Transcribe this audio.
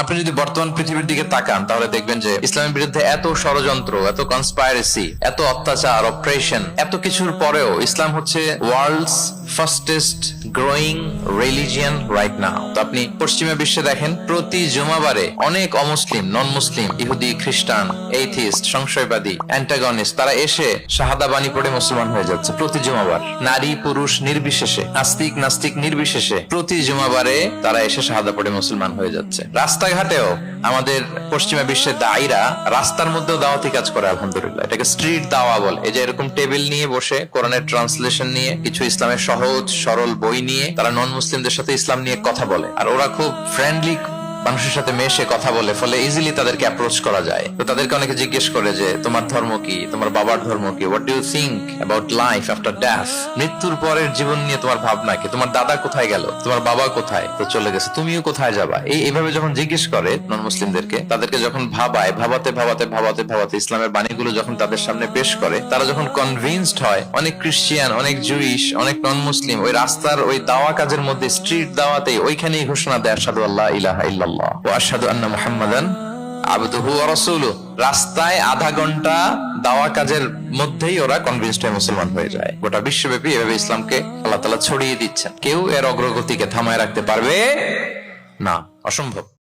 আপনি যদি বর্তমান পৃথিবীর দিকে তাকান তাহলে দেখবেন যে ইসলামের বিরুদ্ধে এত ষড়যন্ত্র, এত কনস্পাইরেসি, এত অত্যাচার, অপারেশন, এত কিছুর পরেও ইসলাম হচ্ছে world's fastest growing religion right now. তো আপনি পশ্চিমা বিশ্বে দেখেন প্রতি জুমাবারে অনেক অমুসলিম, নন মুসলিম, ইহুদি, খ্রিস্টান, এইথিস্ট, সংশয়বাদী, অ্যান্টাগনিস্ট তারা এসে শাহাদা বাণী পড়ে মুসলমান হয়ে যাচ্ছে প্রতি জুমাবার। নারী পুরুষ নির্বিশেষে, আস্তিক নাস্তিক নির্বিশেষে প্রতি জুমাবারে তারা এসে শাহাদা পড়ে মুসলমান হয়ে যাচ্ছে। রাস্তাঘাটেও আমাদের পশ্চিমা বিশ্বের দায়ীরা রাস্তার মধ্যেও দাওয়াতি কাজ করে, আলহামদুলিল্লাহ। এটাকে স্ট্রিট দাওয়া বলে। এই যে এরকম টেবিল নিয়ে বসে কোরআনের ট্রান্সলেশন নিয়ে, কিছু ইসলামের সহজ সরল বই নিয়ে তারা নন মুসলিমদের সাথে ইসলাম নিয়ে কথা বলে, আর ওরা খুব ফ্রেন্ডলি মানুষের সাথে মেশে কথা বলে, ফলে ইজিলি তাদেরকে অ্যাপ্রোচ করা যায়। তো তাদেরকে অনেকে জিজ্ঞেস করে যে তোমার ধর্ম কি, তোমার বাবার ধর্ম কি, what do you think about life after death, মৃত্যুর পরের জীবন নিয়ে তোমার ভাবনা কি, তোমার দাদা কোথায় গেল, তোমার বাবা কোথায়, তো চলে গেছে, তুমিও কোথায় যাবা। এইভাবে যখন জিজ্ঞেস করে নন মুসলিমদেরকে, তাদেরকে যখন ভাবায়, ভাবাতে ভাবাতে ভাবাতে ভাবাতে ইসলামের বাণীগুলো যখন তাদের সামনে পেশ করে, তারা যখন কনভিন্সড হয়, অনেক ক্রিশ্চিয়ান, অনেক জুইশ, অনেক নন মুসলিম ওই রাস্তার ওই দাওয়া কাজের মধ্যে, স্ট্রিট দাওয়াতে ওইখানেই ঘোষণা দেয় আশহাদু আল্লা ইলাহা ইল্লাল্লাহ ওয়া আশহাদু আন্না মুহাম্মাদান আবদুহু ওয়া রাসূলুহু। রাস্তায় আধা ঘন্টা দাওয়া কাজের মধ্যেই ওরা কনভিন্সড হয়ে মুসলমান হয়ে যায়। গোটা বিশ্বব্যাপী এভাবে ইসলামকে আল্লাহ তাআলা ছড়িয়ে দিচ্ছেন। কেউ এর অগ্রগতিকে থামায় রাখতে পারবে না, অসম্ভব।